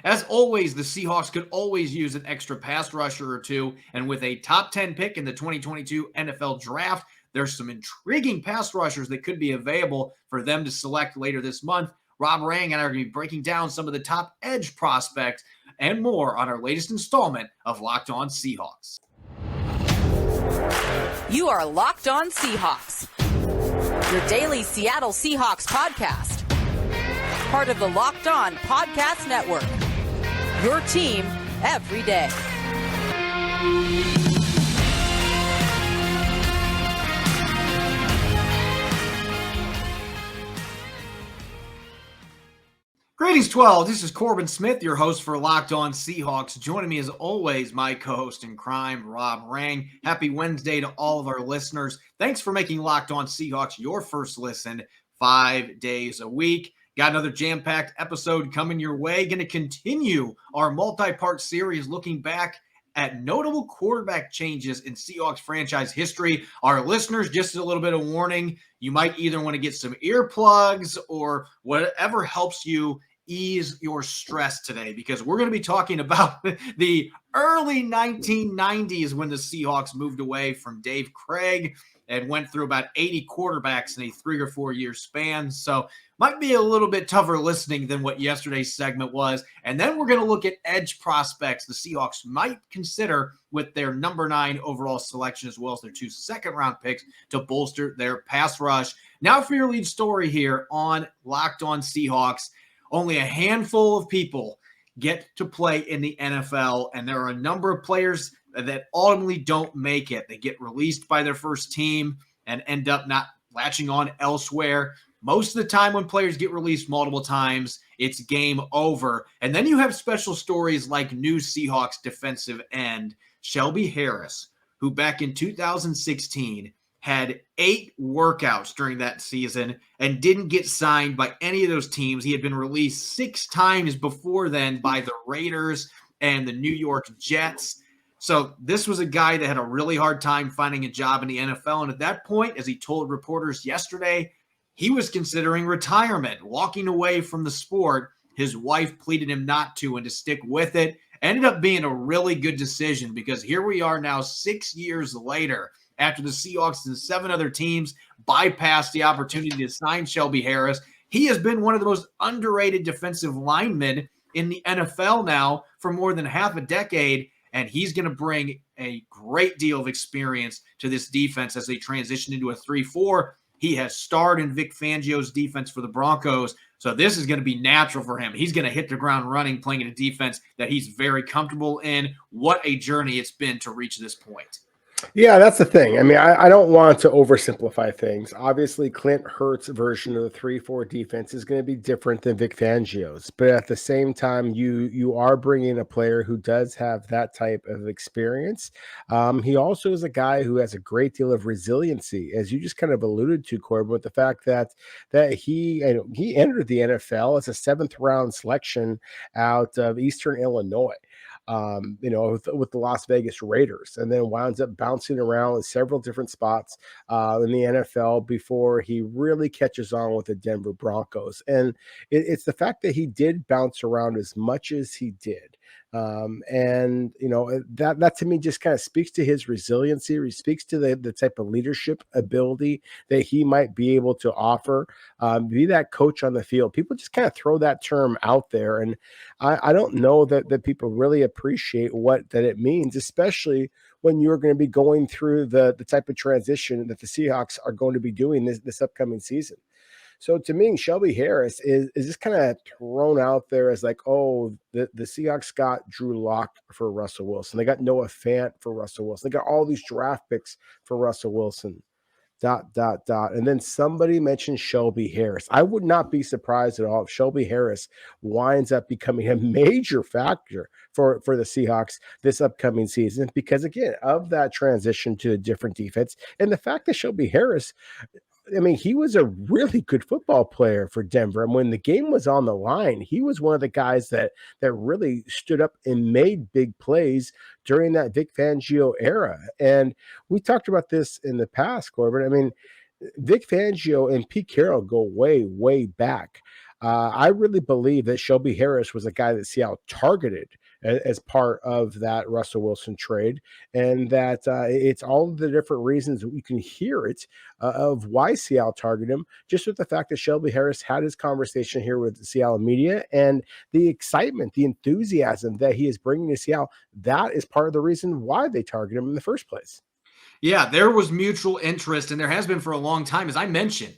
As always, the Seahawks could always use an extra pass rusher or two, and with a top 10 pick in the 2022 NFL Draft, there's some intriguing pass rushers that could be available for them to select later this month. Rob Rang and I are going to be breaking down some of the top edge prospects and more on our latest installment of Locked On Seahawks. You are Locked On Seahawks, your daily Seattle Seahawks podcast. Part of the Locked On Podcast Network, your team every day. Greetings, 12. This is Corbin Smith, your host for Locked On Seahawks. Joining me as always, my co-host in crime, Rob Rang. Happy Wednesday to all of our listeners. Thanks for making Locked On Seahawks your first listen 5 days a week. Got another jam-packed episode coming your way. Going to continue our multi-part series looking back at notable quarterback changes in Seahawks franchise history. Our listeners, just a little bit of warning, you might either want to get some earplugs or whatever helps you ease your stress today, because we're going to be talking about the early 1990s when the Seahawks moved away from Dave Krieg and went through about 80 quarterbacks in a 3 or 4 year span. So might be a little bit tougher listening than what yesterday's segment was. And then we're going to look at edge prospects the Seahawks might consider with their number 9 overall selection, as well as their 2 second-round picks to bolster their pass rush. Now for your lead story here on Locked On Seahawks. Only a handful of people get to play in the NFL, and there are a number of players that ultimately don't make it. They get released by their first team and end up not latching on elsewhere. Most of the time when players get released multiple times, it's game over. And then you have special stories like new Seahawks defensive end Shelby Harris, who back in 2016 had 8 workouts during that season and didn't get signed by any of those teams. He had been released 6 times before then by the Raiders and the New York Jets. So this was a guy that had a really hard time finding a job in the NFL. And at that point, as he told reporters yesterday, he was considering retirement, walking away from the sport. His wife pleaded him not to and to stick with it. Ended up being a really good decision, because here we are now 6 years later, after the Seahawks and 7 other teams bypassed the opportunity to sign Shelby Harris. He has been one of the most underrated defensive linemen in the NFL now for more than half a decade, and he's going to bring a great deal of experience to this defense as they transition into a 3-4. He has starred in Vic Fangio's defense for the Broncos, so this is going to be natural for him. He's going to hit the ground running, playing in a defense that he's very comfortable in. What a journey it's been to reach this point. Yeah, that's the thing. I mean, I don't want to oversimplify things. Obviously, Clint Hurtt's version of the 3-4 defense is going to be different than Vic Fangio's. But at the same time, you are bringing a player who does have that type of experience. He also is a guy who has a great deal of resiliency, as you just kind of alluded to, Corbin, with the fact that he entered the NFL as a 7th-round selection out of Eastern Illinois. With the Las Vegas Raiders, and then winds up bouncing around in several different spots in the NFL before he really catches on with the Denver Broncos. And it's the fact that he did bounce around as much as he did. That to me just kind of speaks to his resiliency. He speaks to the type of leadership ability that he might be able to offer, be that coach on the field. People just kind of throw that term out there, and I don't know that people really appreciate what that it means, especially when you're going to be going through the type of transition that the Seahawks are going to be doing this upcoming season. So to me, Shelby Harris is just kind of thrown out there as like, oh, the Seahawks got Drew Lock for Russell Wilson. They got Noah Fant for Russell Wilson. They got all these draft picks for Russell Wilson, ... And then somebody mentioned Shelby Harris. I would not be surprised at all if Shelby Harris winds up becoming a major factor for the Seahawks this upcoming season, because, again, of that transition to a different defense and the fact that Shelby Harris, I mean, he was a really good football player for Denver. And when the game was on the line, he was one of the guys that really stood up and made big plays during that Vic Fangio era. And we talked about this in the past, Corbin. I mean, Vic Fangio and Pete Carroll go way, way back. I really believe that Shelby Harris was a guy that Seattle targeted as part of that Russell Wilson trade, and that it's all the different reasons that you can hear it of why Seattle targeted him, just with the fact that Shelby Harris had his conversation here with the Seattle media and the excitement, the enthusiasm that he is bringing to Seattle. That is part of the reason why they targeted him in the first place. Yeah, there was mutual interest, and there has been for a long time. As I mentioned,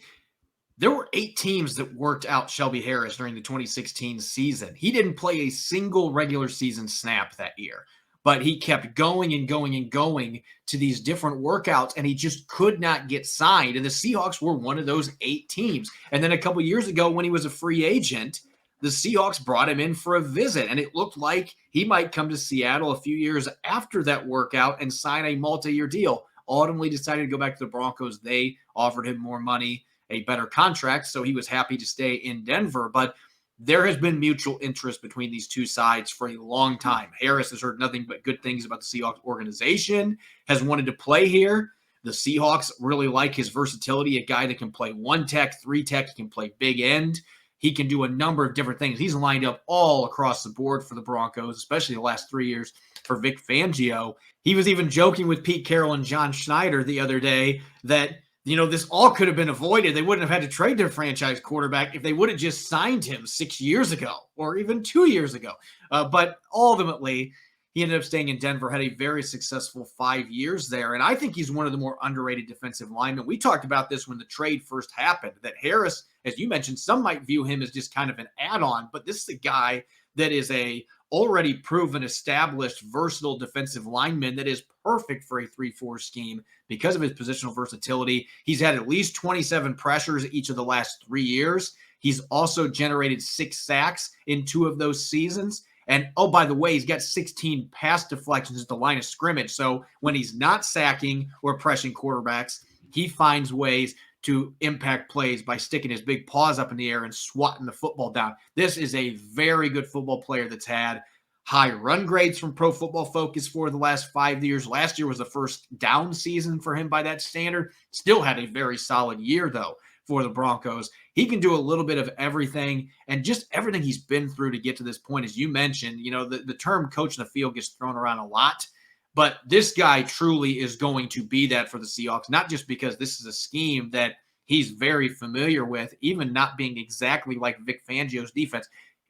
there were 8 teams that worked out Shelby Harris during the 2016 season. He didn't play a single regular season snap that year, but he kept going and going and going to these different workouts, and he just could not get signed. And the Seahawks were one of those 8 teams. And then a couple years ago, when he was a free agent, the Seahawks brought him in for a visit, and it looked like he might come to Seattle a few years after that workout and sign a multi-year deal. Ultimately decided to go back to the Broncos. They offered him more money, a better contract, so he was happy to stay in Denver. But there has been mutual interest between these two sides for a long time. Harris has heard nothing but good things about the Seahawks organization, has wanted to play here. The Seahawks really like his versatility, a guy that can play 1 tech, 3 tech, he can play big end. He can do a number of different things. He's lined up all across the board for the Broncos, especially the last 3 years for Vic Fangio. He was even joking with Pete Carroll and John Schneider the other day that, this all could have been avoided. They wouldn't have had to trade their franchise quarterback if they would have just signed him 6 years ago or even 2 years ago. But ultimately, he ended up staying in Denver, had a very successful 5 years there. And I think he's one of the more underrated defensive linemen. We talked about this when the trade first happened, that Harris, as you mentioned, some might view him as just kind of an add-on, but this is a guy that is a already proven, established, versatile defensive lineman that is perfect for a 3-4 scheme because of his positional versatility. He's had at least 27 pressures each of the last 3 years. He's also generated 6 sacks in 2 of those seasons. And, oh, by the way, he's got 16 pass deflections at the line of scrimmage. So when he's not sacking or pressing quarterbacks, he finds ways to impact plays by sticking his big paws up in the air and swatting the football down. This is a very good football player that's had high run grades from Pro Football Focus for the last 5 years. Last year was the first down season for him by that standard. Still had a very solid year, though, for the Broncos. He can do a little bit of everything, and just everything he's been through to get to this point. As you mentioned, the term coach in the field gets thrown around a lot. But this guy truly is going to be that for the Seahawks, not just because this is a scheme that he's very familiar with, even not being exactly like Vic Fangio's defense.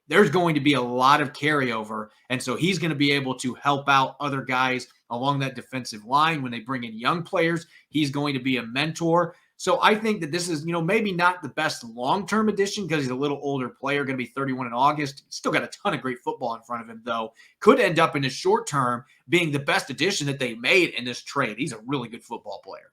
There's going to be a lot of carryover, and so he's going to be able to help out other guys along that defensive line when they bring in young players. He's going to be a mentor. So I think that this is, maybe not the best long-term addition because he's a little older player, going to be 31 in August. Still got a ton of great football in front of him, though. Could end up in the short term being the best addition that they made in this trade. He's a really good football player.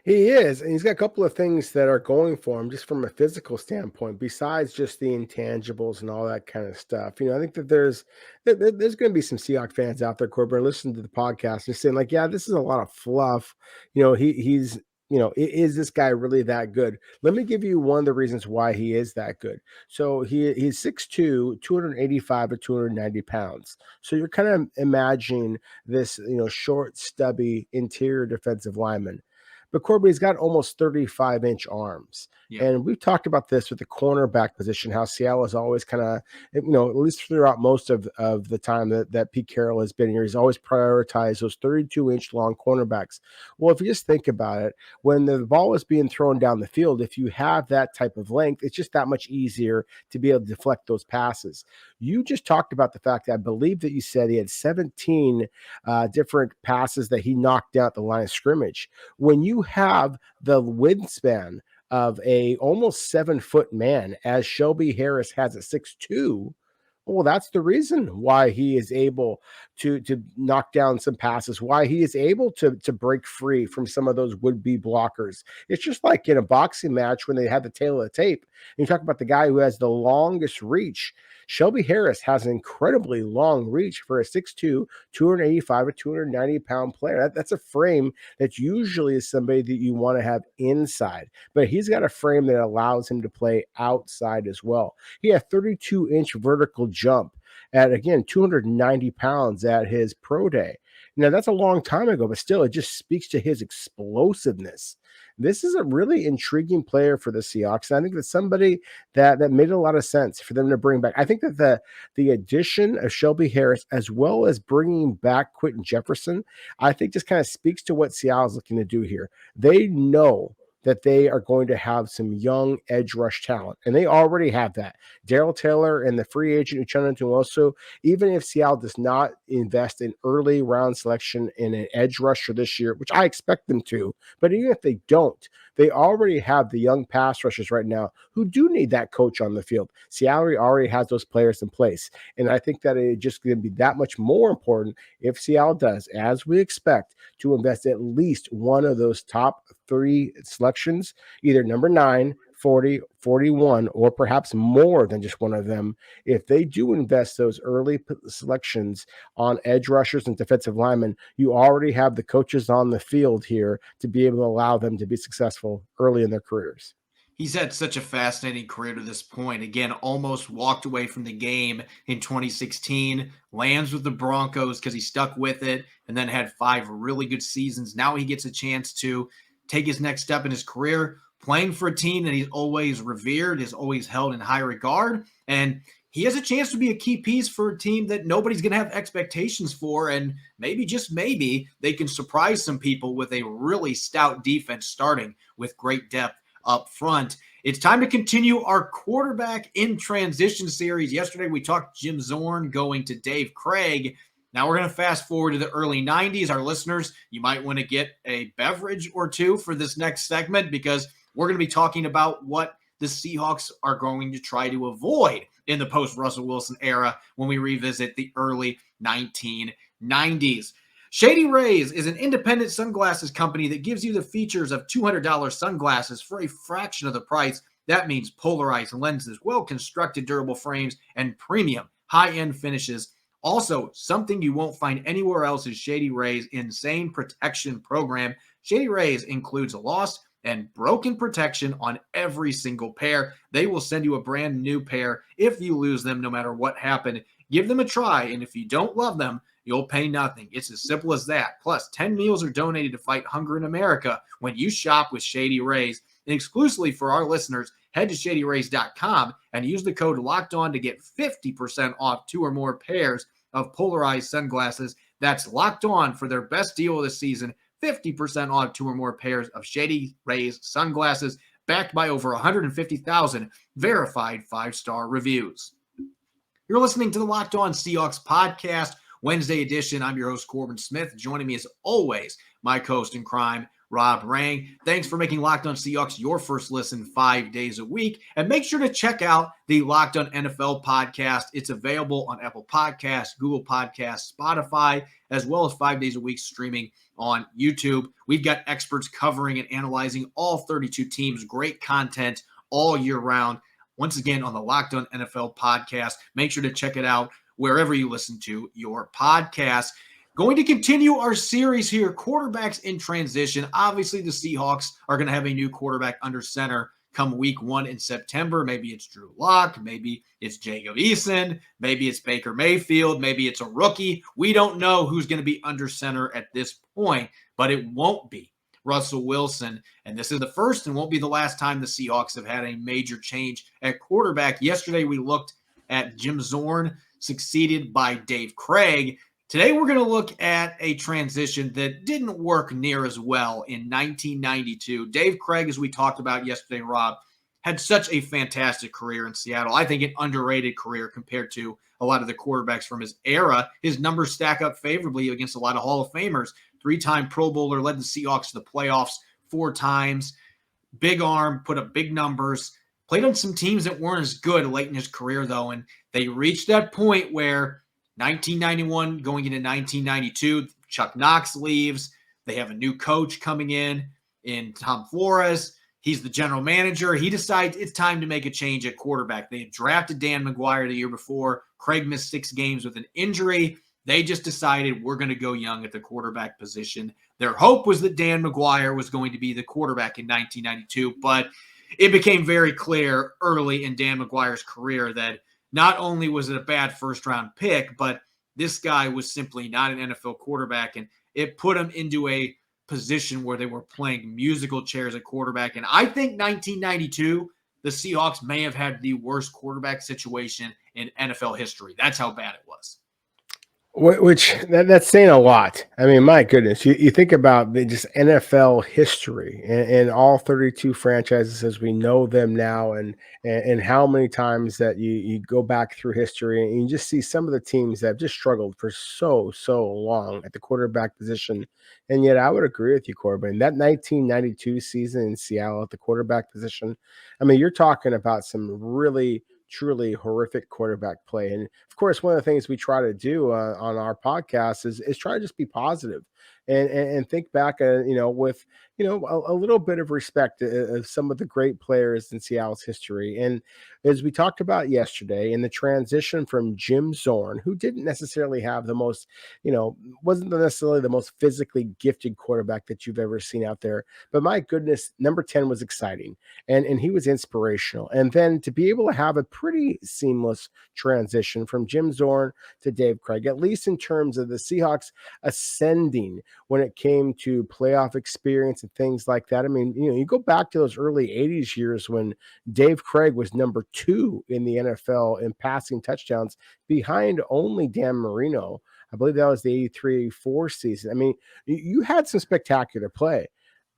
He is, and he's got a couple of things that are going for him just from a physical standpoint, besides just the intangibles and all that kind of stuff. I think that there's going to be some Seahawks fans out there, Corbin, listening to the podcast and saying like, yeah, this is a lot of fluff. He's is this guy really that good? Let me give you one of the reasons why he is that good. So he's 6'2", 285 to 290 pounds. So you're kind of imagining this, short, stubby interior defensive lineman. But Corbin, he's got almost 35-inch arms. Yeah. And we've talked about this with the cornerback position, how Seattle is always kind of, at least throughout most of the time that Pete Carroll has been here, he's always prioritized those 32-inch long cornerbacks. Well, if you just think about it, when the ball is being thrown down the field, if you have that type of length, it's just that much easier to be able to deflect those passes. You just talked about the fact that I believe that you said he had 17 different passes that he knocked down at the line of scrimmage. When you have the wingspan of a almost 7-foot man, as Shelby Harris has at 6'2", well, that's the reason why he is able to knock down some passes, why he is able to break free from some of those would-be blockers. It's just like in a boxing match when they have the tail of the tape, and you talk about the guy who has the longest reach. Shelby Harris has an incredibly long reach for a 6'2", 285 to 290-pound player. That's a frame that usually is somebody that you want to have inside, but he's got a frame that allows him to play outside as well. He had 32-inch vertical jump at, again, 290 pounds at his pro day. Now, that's a long time ago, but still, it just speaks to his explosiveness. this is a really intriguing player for the Seahawks. And I think that's somebody that made a lot of sense for them to bring back. I think that the addition of Shelby Harris, as well as bringing back Quentin Jefferson, I think just kind of speaks to what Seattle's looking to do here. They know that they are going to have some young edge rush talent, and they already have that. Darrell Taylor and the free agent Uchenna Nwosu, even if Seattle does not invest in early round selection in an edge rusher this year, which I expect them to, but even if they don't, they already have the young pass rushers right now who do need that coach on the field. Seattle already has those players in place, and I think that it's just going to be that much more important if Seattle does, as we expect, to invest at least one of those top 3 selections, either number 9, 40, 41, or perhaps more than just one of them. If they do invest those early selections on edge rushers and defensive linemen, you already have the coaches on the field here to be able to allow them to be successful early in their careers. He's had such a fascinating career to this point. Again, almost walked away from the game in 2016, lands with the Broncos because he stuck with it, and then had 5 really good seasons. Now he gets a chance to take his next step in his career, playing for a team that he's always revered, is always held in high regard, and he has a chance to be a key piece for a team that nobody's going to have expectations for, and maybe, just maybe, they can surprise some people with a really stout defense starting with great depth up front. It's time to continue our quarterback in transition series. Yesterday, we talked Jim Zorn going to Dave Krieg. Now we're going to fast forward to the early 90s. Our listeners, you might want to get a beverage or two for this next segment because we're going to be talking about what the Seahawks are going to try to avoid in the post-Russell Wilson era when we revisit the early 1990s. Shady Rays is an independent sunglasses company that gives you the features of $200 sunglasses for a fraction of the price. That means polarized lenses, well-constructed durable frames, and premium high-end finishes. Also, something you won't find anywhere else is Shady Rays' insane protection program. Shady Rays includes lost and broken protection on every single pair. They will send you a brand new pair if you lose them, no matter what happened. Give them a try, and if you don't love them, you'll pay nothing. It's as simple as that. Plus, 10 meals are donated to fight hunger in America when you shop with Shady Rays. And exclusively for our listeners, head to shadyrays.com and use the code LOCKEDON to get 50% off 2 or more pairs of polarized sunglasses. That's Locked On for their best deal of the season, 50% off 2 or more pairs of Shady Rays sunglasses, backed by over 150,000 verified 5-star reviews. You're listening to the Locked On Seahawks podcast, Wednesday edition. I'm your host, Corbin Smith. Joining me as always, my co-host in crime, Rob Rang. Thanks for making Locked On Seahawks your first listen 5 days a week. And make sure to check out the Locked On NFL podcast. It's available on Apple Podcasts, Google Podcasts, Spotify, as well as 5 days a week streaming on YouTube. We've got experts covering and analyzing all 32 teams. Great content all year round. Once again, on the Locked On NFL podcast. Make sure to check it out wherever you listen to your podcast. Going to continue our series here, quarterbacks in transition. Obviously, the Seahawks are going to have a new quarterback under center come week 1 in September. Maybe it's Drew Lock. Maybe it's Jacob Eason. Maybe it's Baker Mayfield. Maybe it's a rookie. We don't know who's going to be under center at this point, but it won't be Russell Wilson. And this is the first and won't be the last time the Seahawks have had a major change at quarterback. Yesterday, we looked at Jim Zorn, succeeded by Dave Krieg. Today, we're going to look at a transition that didn't work near as well in 1992. Dave Krieg, as we talked about yesterday, Rob, had such a fantastic career in Seattle. I think an underrated career compared to a lot of the quarterbacks from his era. His numbers stack up favorably against a lot of Hall of Famers. 3-time Pro Bowler, led the Seahawks to the playoffs 4 times. Big arm, put up big numbers. Played on some teams that weren't as good late in his career, though, and they reached that point where 1991 going into 1992, Chuck Knox leaves. They have a new coach coming in Tom Flores. He's the general manager. He decides it's time to make a change at quarterback. They had drafted Dan McGuire the year before. Krieg missed 6 games with an injury. They just decided we're going to go young at the quarterback position. Their hope was that Dan McGuire was going to be the quarterback in 1992, but it became very clear early in Dan McGuire's career that not only was it a bad first-round pick, but this guy was simply not an NFL quarterback, and it put him into a position where they were playing musical chairs at quarterback. And I think 1992, the Seahawks may have had the worst quarterback situation in NFL history. That's how bad it was. Which that's saying a lot. I mean, my goodness, you think about the just NFL history and all 32 franchises as we know them now, and how many times that you go back through history and you just see some of the teams that have just struggled for so long at the quarterback position. And yet I would agree with you, Corbin, that 1992 season in Seattle at the quarterback position. I mean, you're talking about some really truly horrific quarterback play. And of course, one of the things we try to do on our podcast is try to just be positive and think back, with, a little bit of respect of some of the great players in Seattle's history. And as we talked about yesterday, in the transition from Jim Zorn, who didn't necessarily have the most, wasn't necessarily the most physically gifted quarterback that you've ever seen out there. But my goodness, number 10 was exciting and he was inspirational. And then to be able to have a pretty seamless transition from Jim Zorn to Dave Krieg, at least in terms of the Seahawks ascending when it came to playoff experience and things like that. I mean, you go back to those early 80s years when Dave Krieg was number 2 in the NFL in passing touchdowns behind only Dan Marino. I believe that was the 83-84 season. I mean, you had some spectacular play,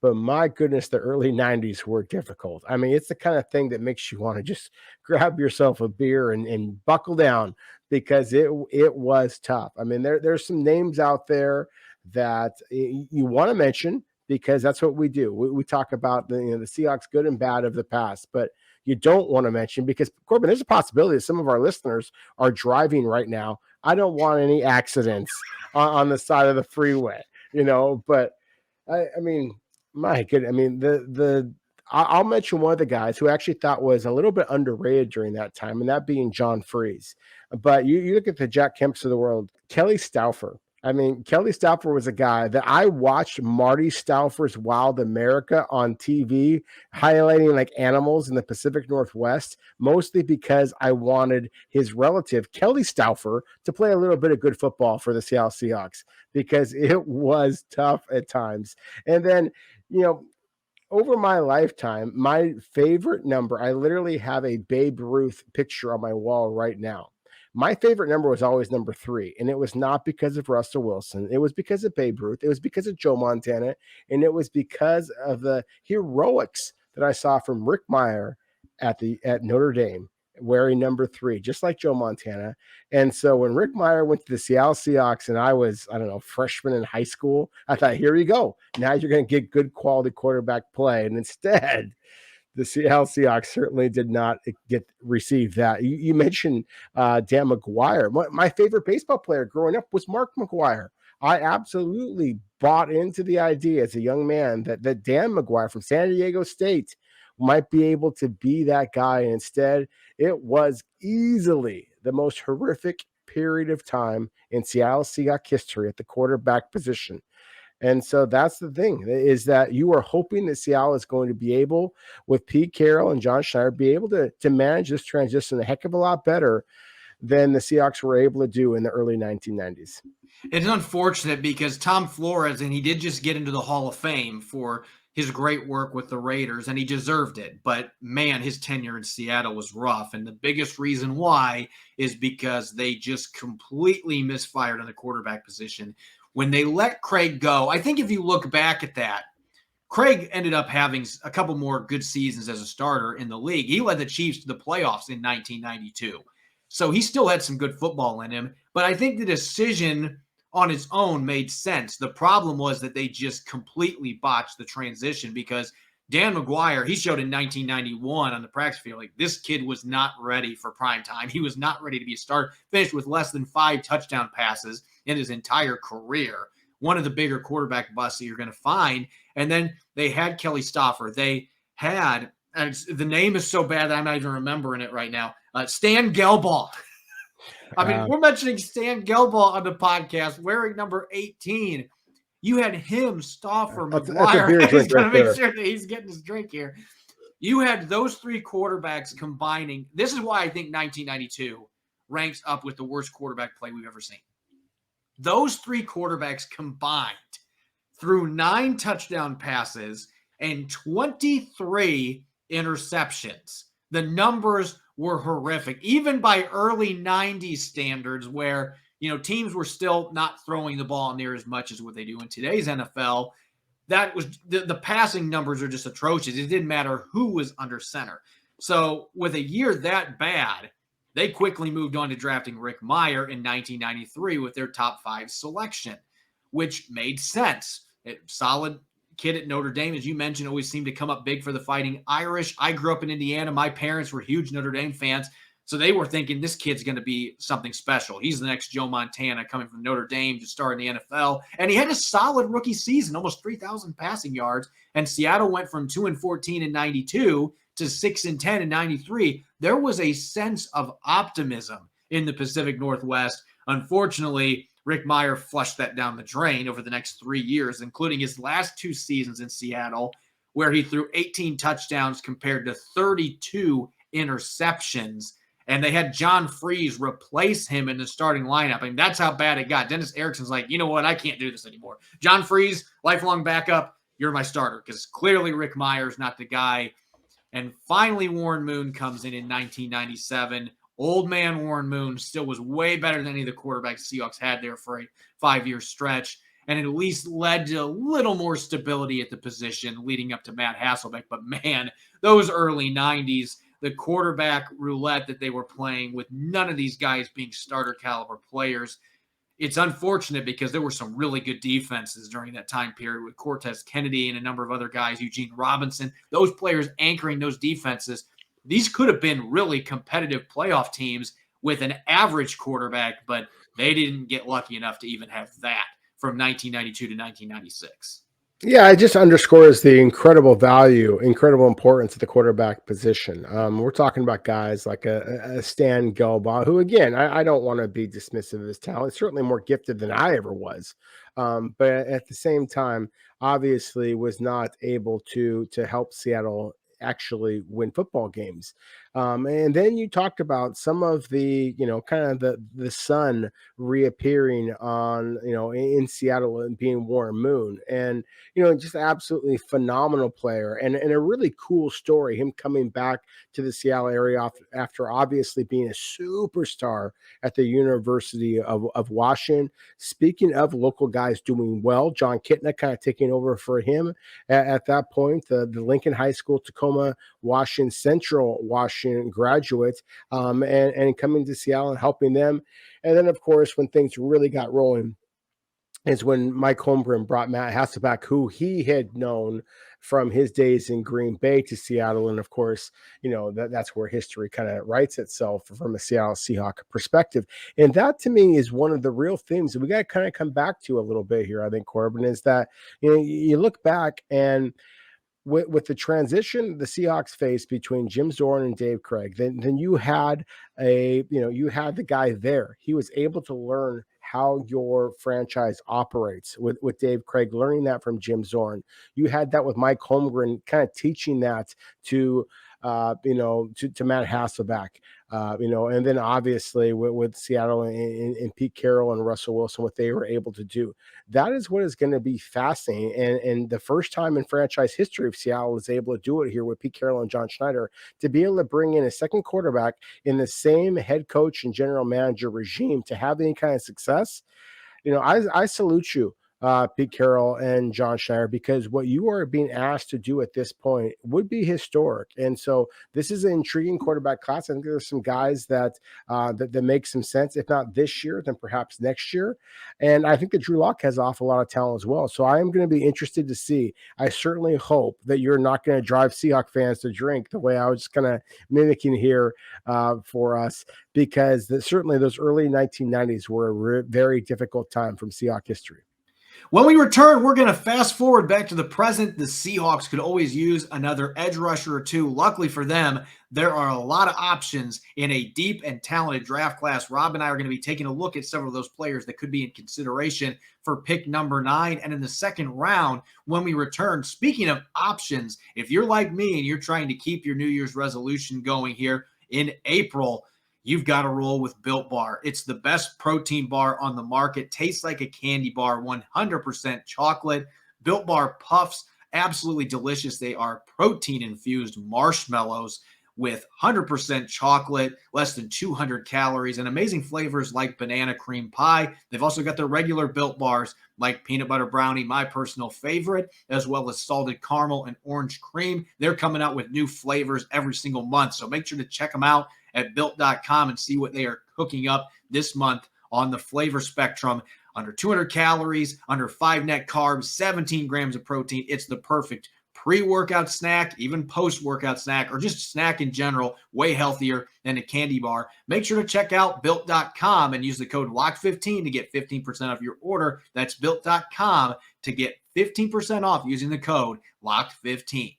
but my goodness, the early 90s were difficult. I mean, it's the kind of thing that makes you want to just grab yourself a beer and buckle down, because it was tough. I mean, there's some names out there that you want to mention, because that's what we do. We talk about the Seahawks good and bad of the past, but you don't want to mention, because, Corbin, there's a possibility that some of our listeners are driving right now. I don't want any accidents on the side of the freeway, but I mean, my goodness. I mean, I'll mention one of the guys who I actually thought was a little bit underrated during that time, and that being John Freeze. But you look at the Jack Kemps of the world, Kelly Stauffer. I mean, Kelly Stauffer was a guy that I watched Marty Stauffer's Wild America on TV, highlighting like animals in the Pacific Northwest, mostly because I wanted his relative, Kelly Stauffer, to play a little bit of good football for the Seattle Seahawks, because it was tough at times. And then, over my lifetime, my favorite number, I literally have a Babe Ruth picture on my wall right now. My favorite number was always number 3, and it was not because of Russell Wilson. It was because of Babe Ruth. It was because of Joe Montana, and it was because of the heroics that I saw from Rick Meyer at Notre Dame, wearing number 3, just like Joe Montana. And so when Rick Meyer went to the Seattle Seahawks and I was, freshman in high school, I thought, here you go. Now you're going to get good quality quarterback play. And instead, the Seattle Seahawks certainly did not receive that. You mentioned Dan McGuire. My favorite baseball player growing up was Mark McGuire. I absolutely bought into the idea as a young man that Dan McGuire from San Diego State might be able to be that guy. And instead, it was easily the most horrific period of time in Seattle Seahawks history at the quarterback position. And so that's the thing, is that you are hoping that Seattle is going to be able, with Pete Carroll and John Schneider, be able to manage this transition a heck of a lot better than the Seahawks were able to do in the early 1990s. It's unfortunate because Tom Flores, and he did just get into the Hall of Fame for his great work with the Raiders, and he deserved it. But, man, his tenure in Seattle was rough. And the biggest reason why is because they just completely misfired on the quarterback position. When they let Krieg go, I think if you look back at that, Krieg ended up having a couple more good seasons as a starter in the league. He led the Chiefs to the playoffs in 1992. So he still had some good football in him. But I think the decision on its own made sense. The problem was that they just completely botched the transition, because Dan McGuire, he showed in 1991 on the practice field, like, this kid was not ready for prime time. He was not ready to be a starter. Finished with less than 5 touchdown passes in his entire career. One of the bigger quarterback busts that you're going to find. And then they had Kelly Stauffer. They had, and the name is so bad that I'm not even remembering it right now, Stan Gelbaugh. I mean, we're mentioning Stan Gelbaugh on the podcast wearing number 18. You had him, Stauffer, McGuire. He's going to make sure that he's getting his drink here. You had those 3 quarterbacks combining. This is why I think 1992 ranks up with the worst quarterback play we've ever seen. Those 3 quarterbacks combined threw 9 touchdown passes and 23 interceptions. The numbers were horrific, even by early 90s standards, where teams were still not throwing the ball near as much as what they do in today's NFL. That was the passing numbers are just atrocious. It didn't matter who was under center. So with a year that bad, they quickly moved on to drafting Rick Mirer in 1993 with their top 5 selection, which made sense. Solid kid at Notre Dame, as you mentioned, always seemed to come up big for the Fighting Irish. I grew up in Indiana. My parents were huge Notre Dame fans. So they were thinking this kid's going to be something special. He's the next Joe Montana coming from Notre Dame to start in the NFL. And he had a solid rookie season, almost 3,000 passing yards. And Seattle went from 2-14 in 92 to 6-10 in 93. There was a sense of optimism in the Pacific Northwest. Unfortunately, Rick Mirer flushed that down the drain over the next 3 years, including his last 2 seasons in Seattle, where he threw 18 touchdowns compared to 32 interceptions. And they had John Freeze replace him in the starting lineup. I mean, that's how bad it got. Dennis Erickson's like, you know what? I can't do this anymore. John Freeze, lifelong backup, you're my starter, because clearly Rick Meyer's not the guy. And finally, Warren Moon comes in 1997. Old man Warren Moon still was way better than any of the quarterbacks the Seahawks had there for a 5-year stretch, and it at least led to a little more stability at the position leading up to Matt Hasselbeck. But man, those early 90s, the quarterback roulette that they were playing with none of these guys being starter caliber players, it's unfortunate because there were some really good defenses during that time period with Cortez Kennedy and a number of other guys, Eugene Robinson, those players anchoring those defenses. These could have been really competitive playoff teams with an average quarterback, but they didn't get lucky enough to even have that from 1992 to 1996. Yeah, it just underscores the incredible value, incredible importance of the quarterback position. We're talking about guys like a Stan Gelbaugh, who, again, I don't want to be dismissive of his talent. Certainly more gifted than I ever was. But at the same time, obviously was not able to help Seattle actually win football games. And then you talked about some of the, kind of the sun reappearing on, in Seattle and being Warren Moon, and, just absolutely phenomenal player and a really cool story, him coming back to the Seattle area after obviously being a superstar at the University of Washington. Speaking of local guys doing well, John Kitnick kind of taking over for him at that point, the Lincoln High School, Tacoma, Washington, Central Washington graduate, and coming to Seattle and helping them. And then, of course, when things really got rolling is when Mike Holmgren brought Matt Hasselbeck, who he had known from his days in Green Bay, to Seattle. And of course, that's where history kind of writes itself from a Seattle Seahawk perspective. And that, to me, is one of the real themes that we got to kind of come back to a little bit here, I think, Corbin, is that, you look back and with the transition the Seahawks faced between Jim Zorn and Dave Krieg, then you had you had the guy there. He was able to learn how your franchise operates with Dave Krieg, learning that from Jim Zorn. You had that with Mike Holmgren, kind of teaching that to Matt Hasselbeck, and then obviously with Seattle and Pete Carroll and Russell Wilson, what they were able to do. That is what is going to be fascinating. And the first time in franchise history of Seattle is able to do it here with Pete Carroll and John Schneider, to be able to bring in a second quarterback in the same head coach and general manager regime to have any kind of success. I salute you, Pete Carroll and John Schneider, because what you are being asked to do at this point would be historic. And so this is an intriguing quarterback class. I think there's some guys that make some sense, if not this year, then perhaps next year. And I think that Drew Lock has off a lot of talent as well. So I am going to be interested to see. I certainly hope that you're not going to drive Seahawk fans to drink the way I was just kind of mimicking here for us, because certainly those early 1990s were a very difficult time from Seahawk history. When we return, we're going to fast forward back to the present. The Seahawks could always use another edge rusher or two. Luckily for them, there are a lot of options in a deep and talented draft class. Rob and I are going to be taking a look at several of those players that could be in consideration for pick number 9. And in the second round, when we return, speaking of options, if you're like me and you're trying to keep your New Year's resolution going here in April, you've got to roll with Built Bar. It's the best protein bar on the market. Tastes like a candy bar, 100% chocolate. Built Bar Puffs, absolutely delicious. They are protein-infused marshmallows with 100% chocolate, less than 200 calories, and amazing flavors like banana cream pie. They've also got their regular Built Bars like peanut butter brownie, my personal favorite, as well as salted caramel and orange cream. They're coming out with new flavors every single month, so make sure to check them out at built.com and see what they are cooking up this month on the flavor spectrum. Under 200 calories, under 5 net carbs, 17 grams of protein. It's the perfect pre-workout snack, even post-workout snack, or just snack in general, way healthier than a candy bar. Make sure to check out built.com and use the code LOCK15 to get 15% off your order. That's built.com to get 15% off using the code LOCK15.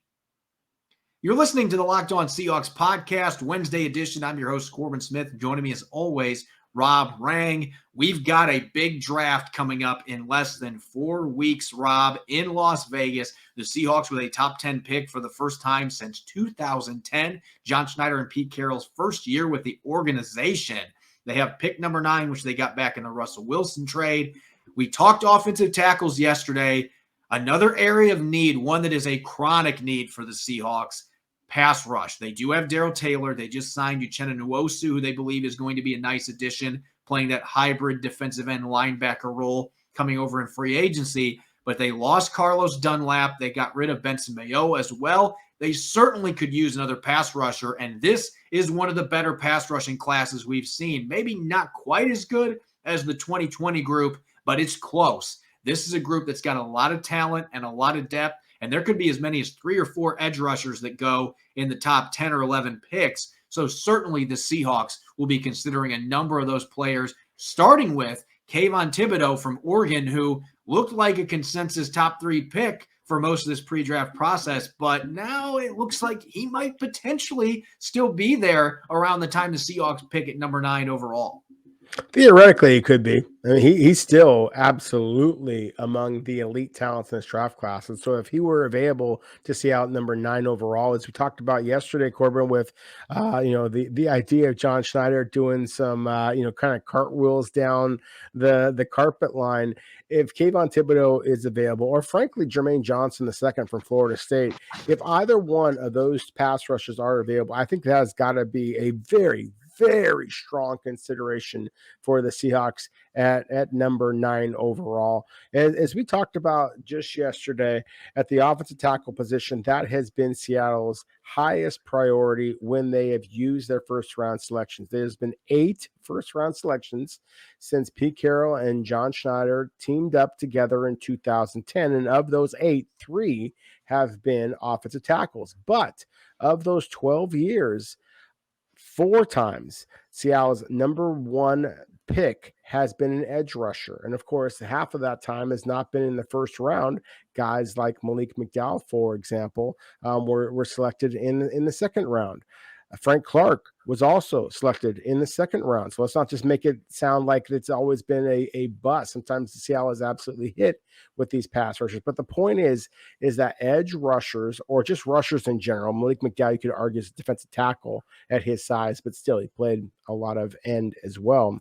You're listening to the Locked On Seahawks podcast, Wednesday edition. I'm your host, Corbin Smith. Joining me as always, Rob Rang. We've got a big draft coming up in less than 4 weeks, Rob, in Las Vegas. The Seahawks with a top 10 pick for the first time since 2010. John Schneider and Pete Carroll's first year with the organization. They have pick number 9, which they got back in the Russell Wilson trade. We talked offensive tackles yesterday. Another area of need, one that is a chronic need for the Seahawks, pass rush. They do have Darrell Taylor. They just signed Uchenna Nwosu, who they believe is going to be a nice addition, playing that hybrid defensive end linebacker role coming over in free agency. But they lost Carlos Dunlap. They got rid of Benson Mayo as well. They certainly could use another pass rusher, and this is one of the better pass rushing classes we've seen. Maybe not quite as good as the 2020 group, but it's close. This is a group that's got a lot of talent and a lot of depth. And there could be as many as 3 or 4 edge rushers that go in the top 10 or 11 picks. So certainly the Seahawks will be considering a number of those players, starting with Kayvon Thibodeau from Oregon, who looked like a consensus top 3 pick for most of this pre-draft process. But now it looks like he might potentially still be there around the time the Seahawks pick at number 9 overall. Theoretically, he could be. I mean, he's still absolutely among the elite talents in this draft class. And so if he were available to see out number 9 overall, as we talked about yesterday, Corbin, with, the idea of John Schneider doing some, kind of cartwheels down the carpet line, if Kayvon Thibodeau is available, or frankly, Jermaine Johnson II from Florida State, if either one of those pass rushers are available, I think that has got to be a very, very strong consideration for the Seahawks at number 9 overall. And as we talked about just yesterday, at the offensive tackle position, that has been Seattle's highest priority when they have used their first-round selections. There's been 8 first-round selections since Pete Carroll and John Schneider teamed up together in 2010. And of those 8, 3 have been offensive tackles. But of those 12 years, 4 times Seattle's number 1 pick has been an edge rusher. And of course, half of that time has not been in the first round. Guys like Malik McDowell, for example, were selected in the second round. Frank Clark was also selected in the second round. So let's not just make it sound like it's always been a bust. Sometimes Seattle is absolutely hit with these pass rushers. But the point is that edge rushers, or just rushers in general, Malik McDowell, you could argue, is a defensive tackle at his size, but still he played a lot of end as well.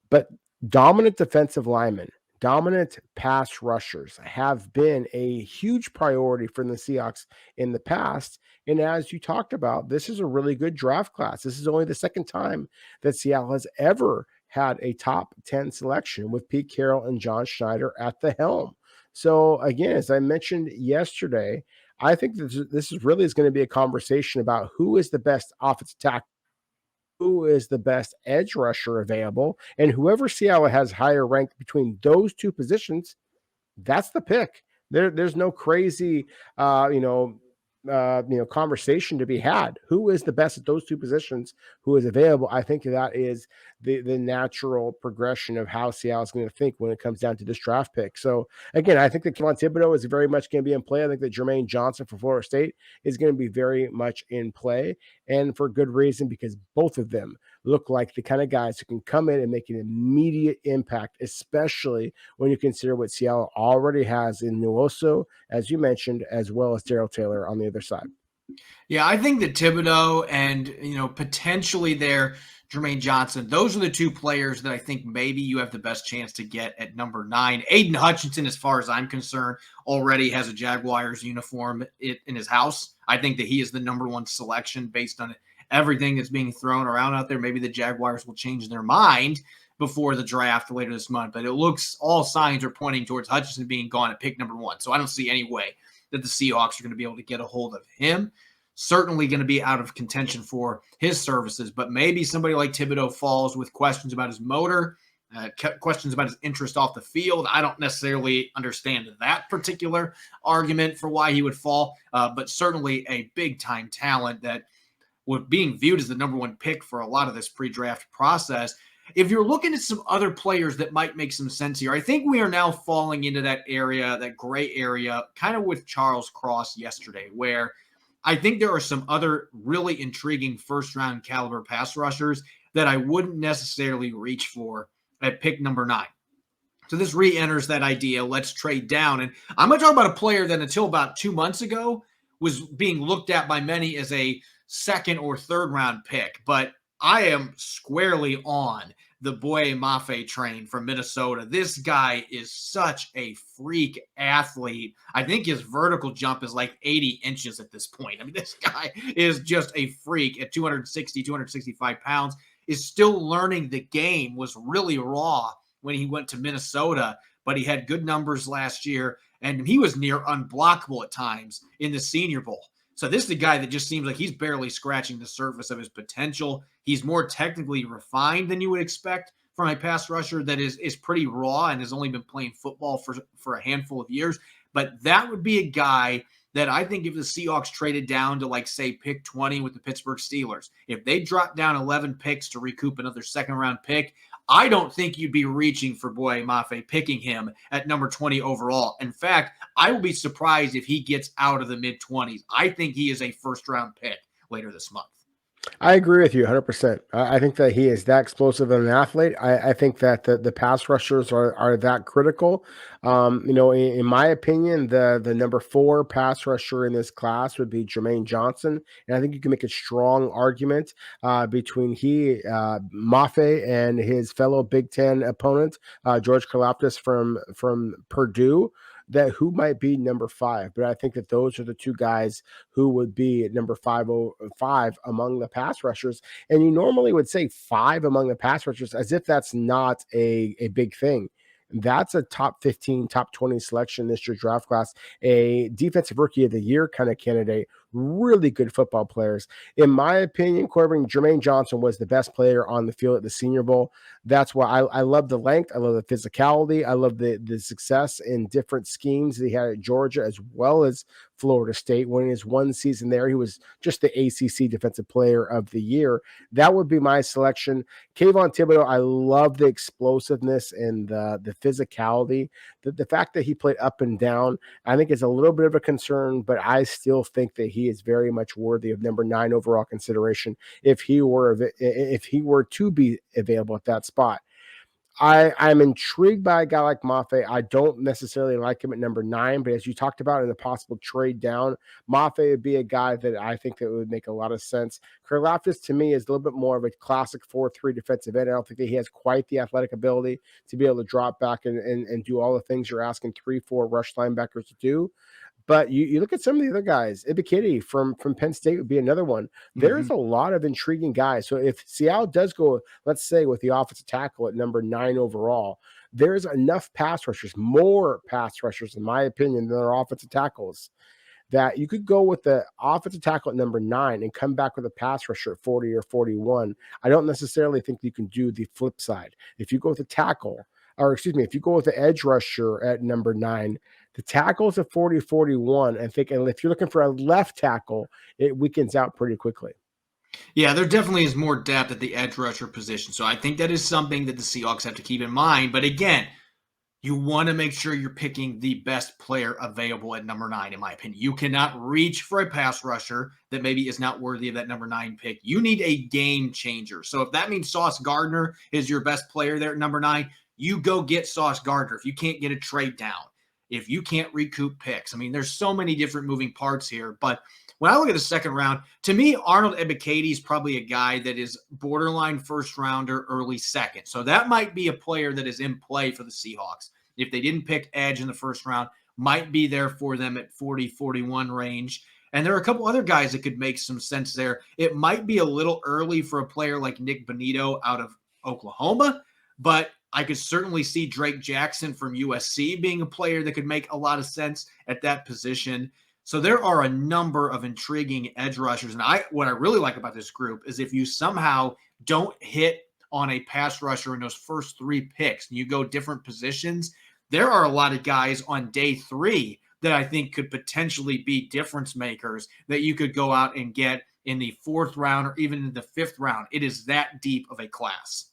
But dominant defensive linemen, dominant pass rushers have been a huge priority for the Seahawks in the past. And as you talked about, this is a really good draft class. This is only the second time that Seattle has ever had a top 10 selection with Pete Carroll and John Schneider at the helm. So again, as I mentioned yesterday, I think this is really going to be a conversation about who is the best offensive tackle, who is the best edge rusher available, and whoever Seattle has higher ranked between those 2 positions, that's the pick. There's no crazy, conversation to be had. Who is the best at those 2 positions? Who is available? I think that is the natural progression of how Seattle is going to think when it comes down to this draft pick. So again, I think that Kayvon Thibodeau is very much going to be in play. I think that Jermaine Johnson from Florida State is going to be very much in play, and for good reason, because both of them look like the kind of guys who can come in and make an immediate impact, especially when you consider what Seattle already has in Nwosu, as you mentioned, as well as Darrell Taylor on the other side. Yeah, I think that Thibodeau and, potentially their Jermaine Johnson. Those are the two players that I think maybe you have the best chance to get at number 9. Aiden Hutchinson, as far as I'm concerned, already has a Jaguars uniform in his house. I think that he is the number 1 selection based on everything that's being thrown around out there. Maybe the Jaguars will change their mind before the draft later this month, but it looks, all signs are pointing towards Hutchinson being gone at pick number 1. So I don't see any way that the Seahawks are going to be able to get a hold of him. Certainly going to be out of contention for his services, but maybe somebody like Thibodeau falls with questions about his motor, questions about his interest off the field. I don't necessarily understand that particular argument for why he would fall, but certainly a big-time talent that was being viewed as the number 1 pick for a lot of this pre-draft process. If you're looking at some other players that might make some sense here, I think we are now falling into that area, that gray area, kind of with Charles Cross yesterday, where I think there are some other really intriguing first-round caliber pass rushers that I wouldn't necessarily reach for at pick number 9. So this re-enters that idea, let's trade down. And I'm going to talk about a player that until about 2 months ago was being looked at by many as a second or third round pick. But I am squarely on the Boye Mafe train from Minnesota. This guy is such a freak athlete. I think his vertical jump is like 80 inches at this point. I mean, this guy is just a freak at 260, 265 pounds, is still learning the game, was really raw when he went to Minnesota, but he had good numbers last year, and he was near unblockable at times in the Senior Bowl. So this is a guy that just seems like he's barely scratching the surface of his potential. He's more technically refined than you would expect from a pass rusher that is pretty raw and has only been playing football for a handful of years. But that would be a guy that I think if the Seahawks traded down to, like, say, pick 20 with the Pittsburgh Steelers, if they dropped down 11 picks to recoup another second-round pick, I don't think you'd be reaching for Boye Mafe, picking him at number 20 overall. In fact, I will be surprised if he gets out of the mid-20s. I think he is a first-round pick later this month. I agree with you 100%. I think that he is that explosive of an athlete. I think that the pass rushers are that critical. In my opinion, the number 4 pass rusher in this class would be Jermaine Johnson. And I think you can make a strong argument between Mafe and his fellow Big Ten opponent, George Karlaftis from Purdue, that who might be number 5. But I think that those are the two guys who would be at number 5 among the pass rushers. And you normally would say 5 among the pass rushers as if that's not a big thing. That's a top 15, top 20 selection this year's draft class, a defensive rookie of the year kind of candidate, really good football players. In my opinion, Corbin, Jermaine Johnson was the best player on the field at the Senior Bowl. That's why I love the length. I love the physicality. I love the success in different schemes that he had at Georgia as well as Florida State. When his one season there, he was just the ACC Defensive Player of the Year. That would be my selection. Kayvon Thibodeau, I love the explosiveness and the physicality. The fact that he played up and down, I think is a little bit of a concern, but I still think that he is very much worthy of number 9 overall consideration if he were to be available at that spot. I'm intrigued by a guy like Mafe. I don't necessarily like him at number 9, but as you talked about in the possible trade down, Mafe would be a guy that I think that would make a lot of sense. Karlaftis, to me, is a little bit more of a classic 4-3 defensive end. I don't think that he has quite the athletic ability to be able to drop back and do all the things you're asking 3-4 rush linebackers to do. But you look at some of the other guys. Ibikiti from Penn State would be another one. There's a lot of intriguing guys. So if Seattle does go, let's say, with the offensive tackle at number 9 overall, there's enough pass rushers, more pass rushers, in my opinion, than our offensive tackles, that you could go with the offensive tackle at number 9 and come back with a pass rusher at 40 or 41. I don't necessarily think you can do the flip side. If you go with a tackle, if you go with the edge rusher at number 9, the tackle's at 40, 41. And if you're looking for a left tackle, it weakens out pretty quickly. Yeah, there definitely is more depth at the edge rusher position. So I think that is something that the Seahawks have to keep in mind. But again, you want to make sure you're picking the best player available at number 9, in my opinion. You cannot reach for a pass rusher that maybe is not worthy of that number 9 pick. You need a game changer. So if that means Sauce Gardner is your best player there at number 9, you go get Sauce Gardner if you can't get a trade down, if you can't recoup picks. I mean, there's so many different moving parts here, but when I look at the second round, to me, Arnold Ebiketie is probably a guy that is borderline first rounder, early second. So that might be a player that is in play for the Seahawks. If they didn't pick edge in the first round, might be there for them at 40, 41 range. And there are a couple other guys that could make some sense there. It might be a little early for a player like Nick Bonito out of Oklahoma, but I could certainly see Drake Jackson from USC being a player that could make a lot of sense at that position. So there are a number of intriguing edge rushers. And what I really like about this group is if you somehow don't hit on a pass rusher in those first 3 picks and you go different positions, there are a lot of guys on day 3 that I think could potentially be difference makers that you could go out and get in the 4th round or even in the 5th round. It is that deep of a class.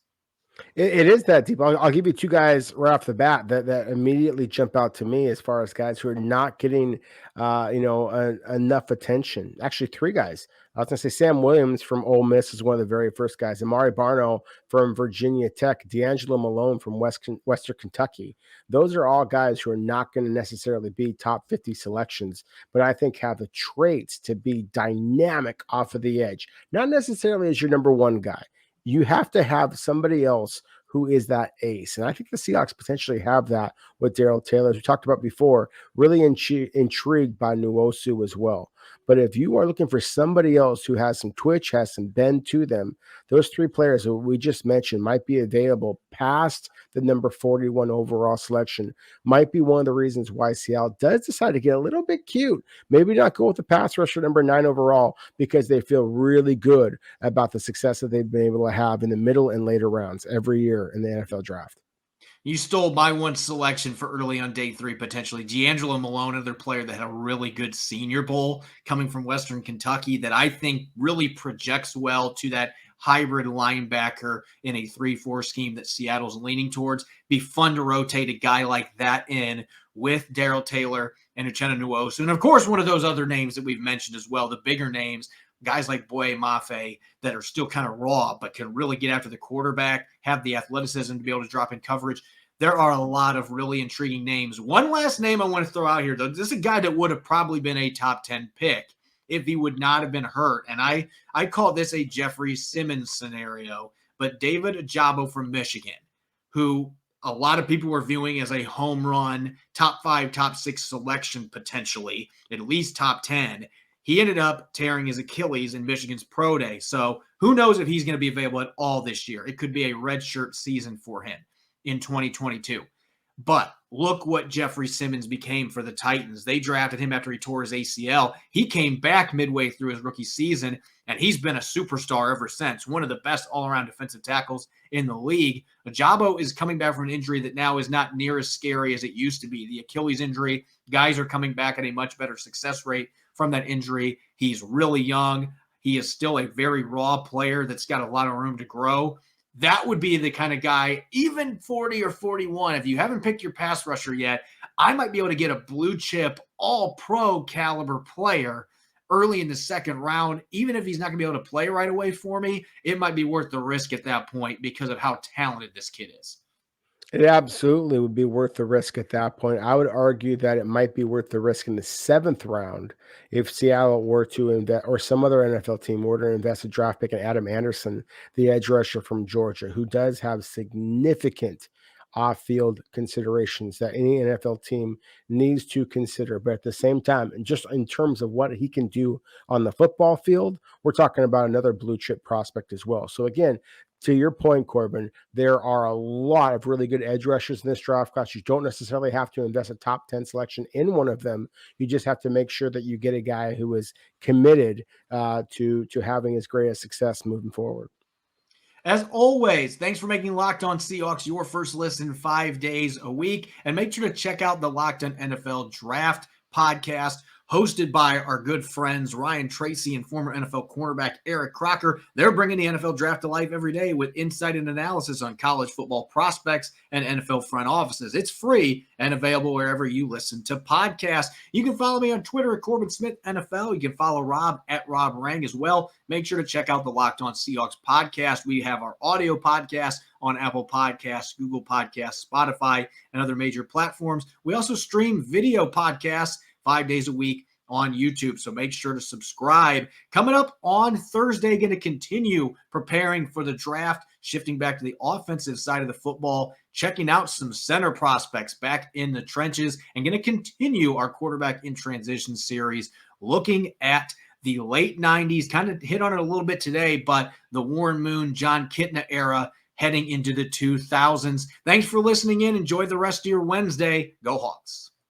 It is that deep. I'll give you 2 guys right off the bat that immediately jump out to me as far as guys who are not getting, enough attention. Actually, 3 guys. I was going to say Sam Williams from Ole Miss is one of the very first guys. Amari Barno from Virginia Tech. Deangelo Malone from Western Kentucky. Those are all guys who are not going to necessarily be top 50 selections, but I think have the traits to be dynamic off of the edge. Not necessarily as your number 1 guy. You have to have somebody else who is that ace. And I think the Seahawks potentially have that with Darrell Taylor, as we talked about before, really intrigued by Nwosu as well. But if you are looking for somebody else who has some twitch, has some bend to them, those 3 players that we just mentioned might be available past the number 41 overall selection. Might be one of the reasons why Seattle does decide to get a little bit cute. Maybe not go with the pass rusher number 9 overall because they feel really good about the success that they've been able to have in the middle and later rounds every year in the NFL draft. You stole my one selection for early on day 3, potentially. Deangelo Malone, another player that had a really good Senior Bowl coming from Western Kentucky that I think really projects well to that hybrid linebacker in a 3-4 scheme that Seattle's leaning towards. Be fun to rotate a guy like that in with Darrell Taylor and Uchenna Nwosu. And, of course, one of those other names that we've mentioned as well, the bigger names, guys like Boye Mafe that are still kind of raw but can really get after the quarterback, have the athleticism to be able to drop in coverage. There are a lot of really intriguing names. One last name I want to throw out here, though. This is a guy that would have probably been a top 10 pick if he would not have been hurt. And I call this a Jeffrey Simmons scenario. But David Jabo from Michigan, who a lot of people were viewing as a home run, top 5, top 6 selection potentially, at least top 10. He ended up tearing his Achilles in Michigan's pro day. So who knows if he's going to be available at all this year. It could be a redshirt season for him in 2022. But look what Jeffrey Simmons became for the Titans. They drafted him after he tore his ACL. He came back midway through his rookie season, and he's been a superstar ever since. One of the best all-around defensive tackles in the league. Jabo is coming back from an injury that now is not near as scary as it used to be. The Achilles injury, guys are coming back at a much better success rate from that injury. He's really young. He is still a very raw player that's got a lot of room to grow. That would be the kind of guy, even 40 or 41, if you haven't picked your pass rusher yet, I might be able to get a blue chip, all-pro caliber player early in the second round. Even if he's not going to be able to play right away for me, it might be worth the risk at that point because of how talented this kid is. It absolutely would be worth the risk at that point. I would argue that it might be worth the risk in the 7th round if Seattle were to invest, or some other NFL team were to invest a draft pick in Adam Anderson, the edge rusher from Georgia, who does have significant off-field considerations that any NFL team needs to consider. But at the same time, and just in terms of what he can do on the football field, we're talking about another blue chip prospect as well. So again, to your point, Corbin, there are a lot of really good edge rushers in this draft class. You don't necessarily have to invest a top 10 selection in one of them. You just have to make sure that you get a guy who is committed to having as great a success moving forward. As always, thanks for making Locked On Seahawks your first listen 5 days a week. And make sure to check out the Locked On NFL Draft podcast, hosted by our good friends Ryan Tracy and former NFL cornerback Eric Crocker. They're bringing the NFL draft to life every day with insight and analysis on college football prospects and NFL front offices. It's free and available wherever you listen to podcasts. You can follow me on Twitter at Corbin Smith NFL. You can follow Rob at Rob Rang as well. Make sure to check out the Locked On Seahawks podcast. We have our audio podcast on Apple Podcasts, Google Podcasts, Spotify, and other major platforms. We also stream video podcasts 5 days a week on YouTube. So make sure to subscribe. Coming up on Thursday, going to continue preparing for the draft, shifting back to the offensive side of the football, checking out some center prospects back in the trenches, and going to continue our quarterback in transition series, looking at the late 90s, kind of hit on it a little bit today, but the Warren Moon, John Kitna era heading into the 2000s. Thanks for listening in. Enjoy the rest of your Wednesday. Go Hawks.